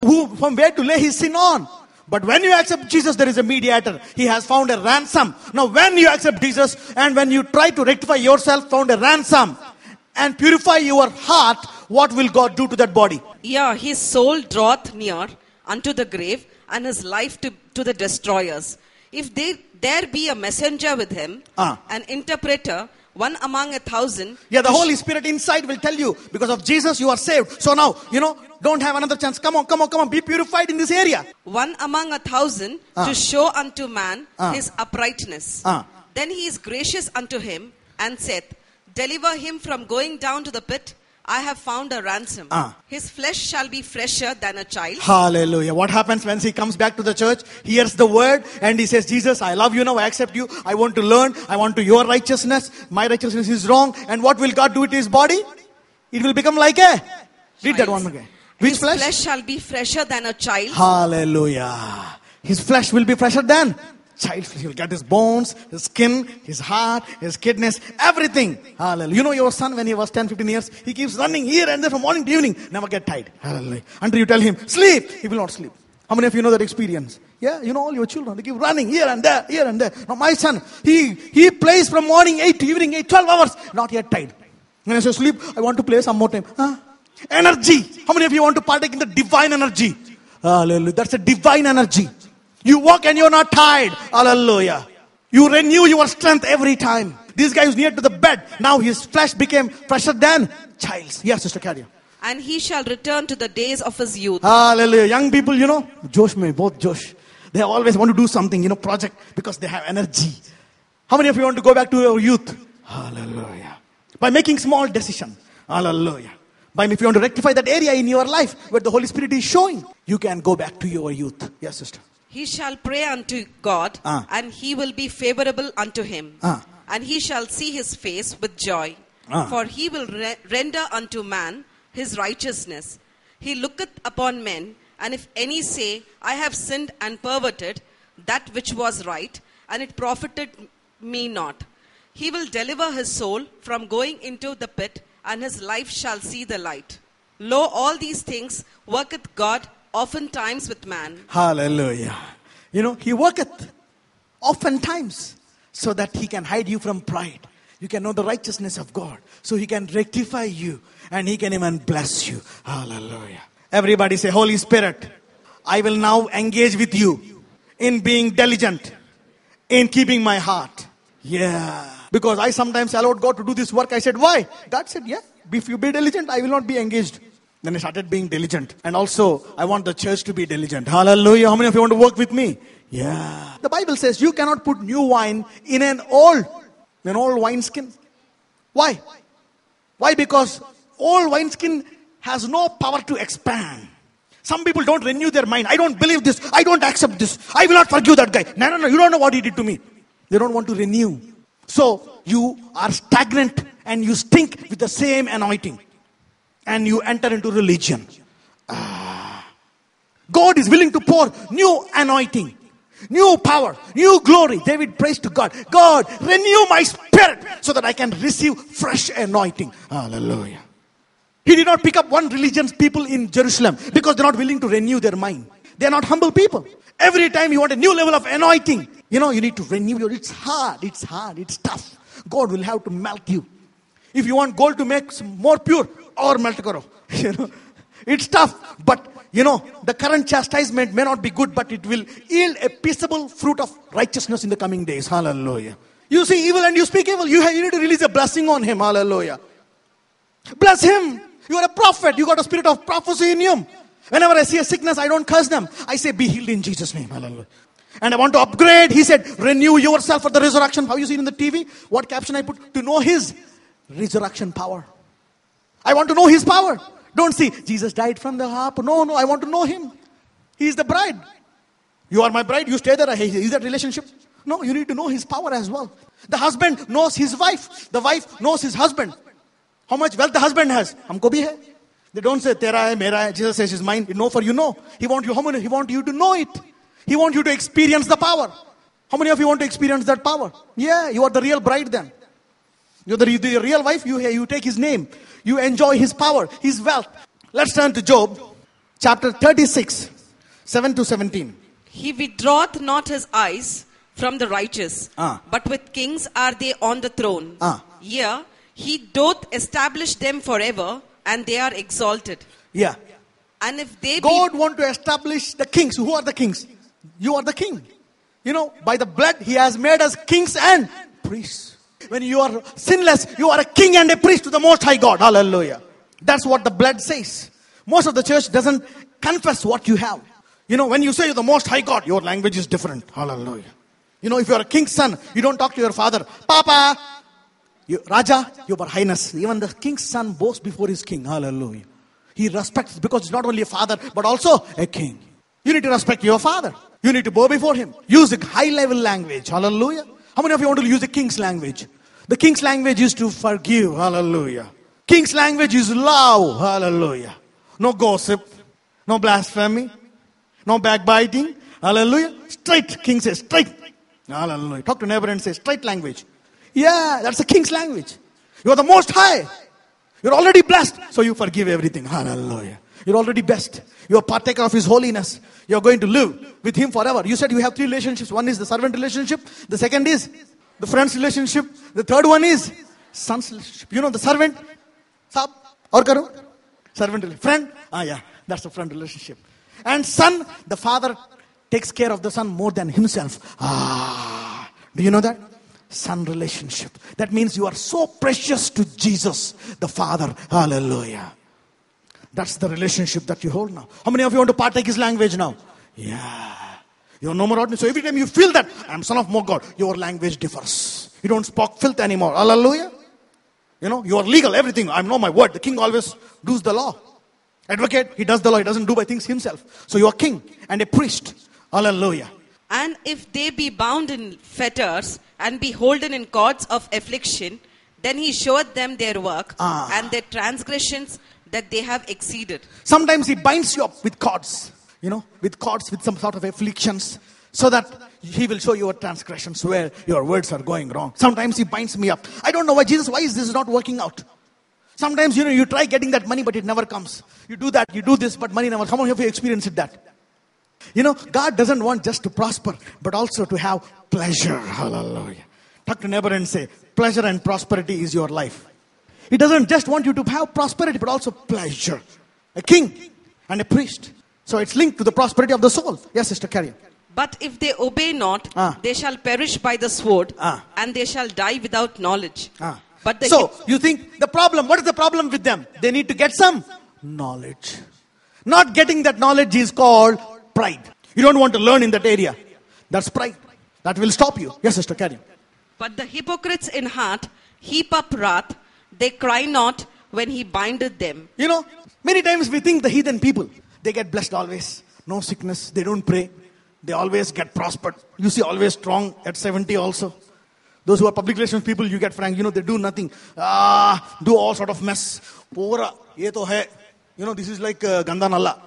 from where to lay his sin on. But when you accept Jesus, there is a mediator. He has found a ransom. Now when you accept Jesus and when you try to rectify yourself, found a ransom and purify your heart, what will God do to that body? Yeah, his soul draweth near unto the grave, and his life to the destroyers. If there be a messenger with him, an interpreter, one among 1,000. Yeah, the Holy Spirit inside will tell you, because of Jesus you are saved. So now, don't have another chance. Come on. Be purified in this area. One among 1,000 to show unto man his uprightness. Then he is gracious unto him and saith, deliver him from going down to the pit. I have found a ransom. His flesh shall be fresher than a child. Hallelujah. What happens when he comes back to the church, hears the word and he says, Jesus, I love you now, I accept you. I want to learn. I want to your righteousness. My righteousness is wrong. And what will God do to his body? It will become like a... Read that one again. Which his flesh? Flesh shall be fresher than a child. Hallelujah. His flesh will be fresher than child. He'll get his bones, his skin, his heart, his kidneys, everything. Hallelujah. Your son, when he was 10, 15 years, he keeps running here and there from morning to evening. Never get tired. Hallelujah. Until you tell him, sleep, he will not sleep. How many of you know that experience? Yeah, all your children, they keep running here and there, here and there. Now my son, he plays from morning 8 to evening 8, 12 hours, not yet tired. When I say sleep, I want to play some more time. Energy. How many of you want to partake in the divine energy? Hallelujah. That's a divine energy. You walk and you're not tired. Hallelujah. You renew your strength every time. This guy is near to the bed. Now his flesh became fresher than child's. Yes, Sister Carrier. And he shall return to the days of his youth. Hallelujah. Young people, Josh mein, both Josh. They always want to do something, project, because they have energy. How many of you want to go back to your youth? Hallelujah. By making small decisions. Hallelujah. If you want to rectify that area in your life where the Holy Spirit is showing, you can go back to your youth. Yes, sister. He shall pray unto God, and he will be favorable unto him. And he shall see his face with joy. For he will render unto man his righteousness. He looketh upon men, and if any say, I have sinned and perverted that which was right, and it profited me not. He will deliver his soul from going into the pit, and his life shall see the light. Lo, all these things worketh God oftentimes with man. Hallelujah. He worketh oftentimes so that he can hide you from pride. You can know the righteousness of God. So he can rectify you and he can even bless you. Hallelujah. Everybody say, Holy Spirit, I will now engage with you in being diligent, in keeping my heart. Yeah. Because I sometimes allowed God to do this work. I said, why? God said, yeah, if you be diligent, I will not be engaged. Then I started being diligent. And also, I want the church to be diligent. Hallelujah. How many of you want to work with me? Yeah. The Bible says you cannot put new wine in an old wineskin. Why? Why? Because old wineskin has no power to expand. Some people don't renew their mind. I don't believe this. I don't accept this. I will not forgive that guy. No. You don't know what he did to me. They don't want to renew. So you are stagnant and you stink with the same anointing. And you enter into religion. God is willing to pour new anointing, new power, new glory. David prays to God. God, renew my spirit so that I can receive fresh anointing. Hallelujah. He did not pick up one religion's people in Jerusalem because they're not willing to renew their mind. They're not humble people. Every time you want a new level of anointing, you need to renew your, it's hard, it's tough. God will have to melt you. If you want gold to make more pure, or melt karo. It's tough. But, the current chastisement may not be good, but it will yield a peaceable fruit of righteousness in the coming days. Hallelujah. You see evil and you speak evil. You need to release a blessing on him. Hallelujah. Bless him. You are a prophet. You got a spirit of prophecy in you. Whenever I see a sickness, I don't curse them. I say, be healed in Jesus' name. Hallelujah. And I want to upgrade. He said, renew yourself for the resurrection. How you see in the TV? What caption I put? To know his resurrection power. I want to know his power. Don't see, Jesus died from the harp. No, I want to know him. He is the bride. You are my bride, you stay there. Is that relationship? No, you need to know his power as well. The husband knows his wife. The wife knows his husband. How much wealth the husband has. Humko bhi hai. They don't say, tera hai, mera hai. Jesus says, it's mine. No, for you know. He wants you to know it. He wants you to experience the power. How many of you want to experience that power? Yeah, you are the real bride then. You're the real wife. You take his name. You enjoy his power, his wealth. Let's turn to Job. chapter 36, 7 to 17. He withdraweth not his eyes from the righteous, but with kings are they on the throne. Yea, he doth establish them forever, and they are exalted. Yeah. And if they God want to establish the kings. Who are the kings? You are the king. You know, by the blood, he has made us kings and priests. When you are sinless, you are a king and a priest to the Most High God. Hallelujah. That's what the blood says. Most of the church doesn't confess what you have. You know, when you say you're the Most High God, your language is different. Hallelujah. You know, if you're a king's son, you don't talk to your father. Papa, Raja, your highness. Even the king's son bows before his king. Hallelujah. He respects, because it's not only a father, but also a king. You need to respect your father. You need to bow before him. Use a high level language. Hallelujah. How many of you want to use the king's language? The king's language is to forgive. Hallelujah. King's language is love. Hallelujah. No gossip. No blasphemy. No backbiting. Hallelujah. Straight. King says straight. Hallelujah. Talk to neighbor and say straight language. Yeah, that's the king's language. You are the Most High. You're already blessed. So you forgive everything. Hallelujah. You're already blessed. You're a partaker of His holiness. You're going to live with Him forever. You said you have 3 relationships. One is the servant relationship. The second is the friend's relationship. The third one is son's relationship. You know the servant. Sab, aur karo? Servant relationship. Friend. Yeah. That's the friend relationship. And son, the father takes care of the son more than himself. Do you know that? Son relationship. That means you are so precious to Jesus, the Father. Hallelujah. That's the relationship that you hold now. How many of you want to partake His language now? Yeah. You're no more ordinary. So every time you feel that, I'm son of more God, your language differs. You don't speak filth anymore. Hallelujah. You know, you are legal, everything. I know my word. The king always does the law. Advocate, he does the law. He doesn't do by things himself. So you are king and a priest. Hallelujah. And if they be bound in fetters and be holden in cords of affliction, then He showeth them their work and their transgressions that they have exceeded. Sometimes He binds you up with cords, you know, with cords, with some sort of afflictions, so that He will show your transgressions where your words are going wrong. Sometimes He binds me up. I don't know why, Jesus, why is this not working out? Sometimes, you know, you try getting that money, but it never comes. You do that, you do this, but money never comes. How many of you experienced that? You know, God doesn't want just to prosper, but also to have pleasure. Hallelujah. Talk to neighbor and say, pleasure and prosperity is your life. He doesn't just want you to have prosperity, but also pleasure. A king and a priest. So it's linked to the prosperity of the soul. Yes, Sister Carrie. But if they obey not, they shall perish by the sword, and they shall die without knowledge. But so, you think the problem, what is the problem with them? They need to get some knowledge. Not getting that knowledge is called pride. You don't want to learn in that area. That's pride. That will stop you. Yes, Sister Carrie. But the hypocrites in heart heap up wrath. They cry not when He bindeth them. You know, many times we think the heathen people, they get blessed always. No sickness. They don't pray. They always get prospered. You see, always strong at 70 also. Those who are public relations people, you get frank. You know, they do nothing. Do all sort of mess. Pura, ye to hai. You know, this is like ganda nalla.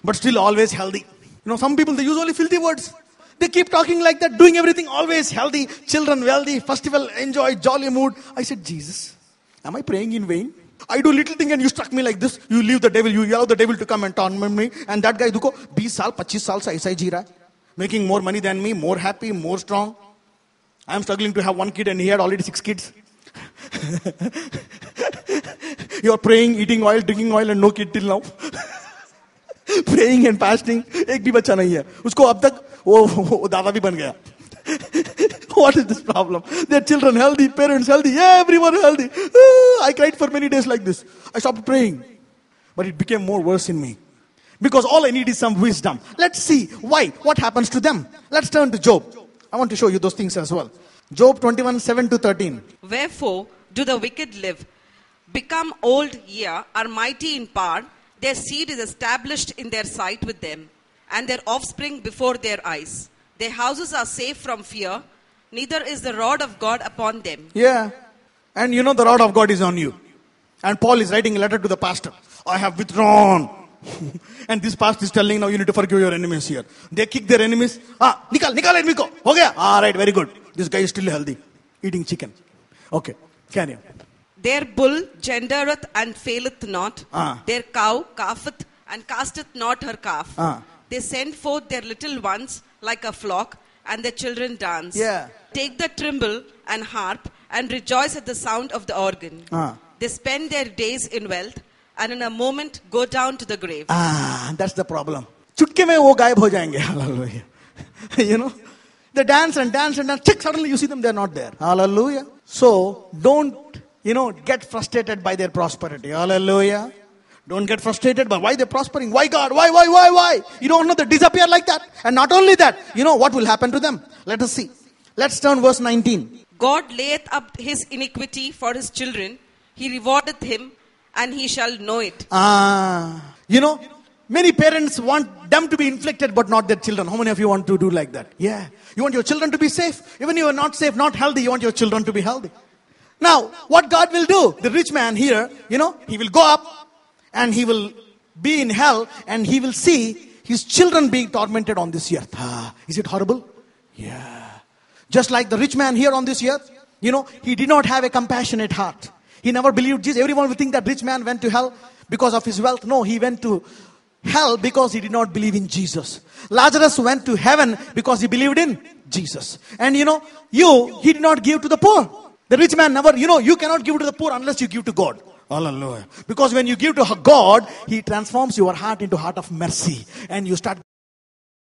But still always healthy. You know, some people, they use only filthy words. They keep talking like that, doing everything always healthy. Children wealthy, festival, enjoy, jolly mood. I said, Jesus, am I praying in vain? I do little thing and you struck me like this. You leave the devil, you allow the devil to come and torment me. And that guy, duko, 20 saal, 25 saal se aisa hi ji raha hai. Making more money than me, more happy, more strong. I am struggling to have 1 kid and he had already 6 kids. You are praying, eating oil, drinking oil and no kid till now. Praying and fasting, एक भी बच्चा नहीं है. उसको अब तक वो दादा भी बन गया. What is this problem? Their children healthy, parents healthy, everyone healthy. I cried for many days like this. I stopped praying. But it became more worse in me. Because all I need is some wisdom. Let's see why. What happens to them? Let's turn to Job. I want to show you those things as well. Job 21, 7 to 13. Wherefore do the wicked live? Become old, yea, are mighty in power. Their seed is established in their sight with them, and their offspring before their eyes. Their houses are safe from fear, neither is the rod of God upon them. Yeah. And you know the rod of God is on you. And Paul is writing a letter to the pastor. I have withdrawn. And this pastor is telling now you need to forgive your enemies here. They kick their enemies. Nikal enemy ko. Ho gaya. Right, very good. This guy is still healthy. Eating chicken. Okay. Carry on. Their bull gendereth and faileth not. Their cow calfeth and casteth not her calf. They send forth their little ones like a flock, and their children dance. Yeah. Take the timbrel and harp, and rejoice at the sound of the organ. They spend their days in wealth, and in a moment go down to the grave. That's the problem. Chutke mein wo gayab ho jayenge. Hallelujah. You know, they dance and dance and dance. Check, suddenly you see them, they're not there. Hallelujah. So don't, get frustrated by their prosperity. Hallelujah. Don't get frustrated by why they're prospering. Why God? Why? You don't know they disappear like that. And not only that, what will happen to them? Let us see. Let's turn verse 19. God layeth up his iniquity for his children. He rewardeth him, and he shall know it. Many parents want them to be inflicted, but not their children. How many of you want to do like that? Yeah. You want your children to be safe. Even if you are not safe, not healthy, you want your children to be healthy. Now, what God will do? The rich man here, he will go up and he will be in hell and he will see his children being tormented on this earth. Is it horrible? Yeah. Just like the rich man here on this earth, he did not have a compassionate heart. He never believed Jesus. Everyone will think that rich man went to hell because of his wealth. No, he went to hell because he did not believe in Jesus. Lazarus went to heaven because he believed in Jesus. And he did not give to the poor. The rich man never, you cannot give to the poor unless you give to God. Hallelujah. Because when you give to God, he transforms your heart into heart of mercy. And you start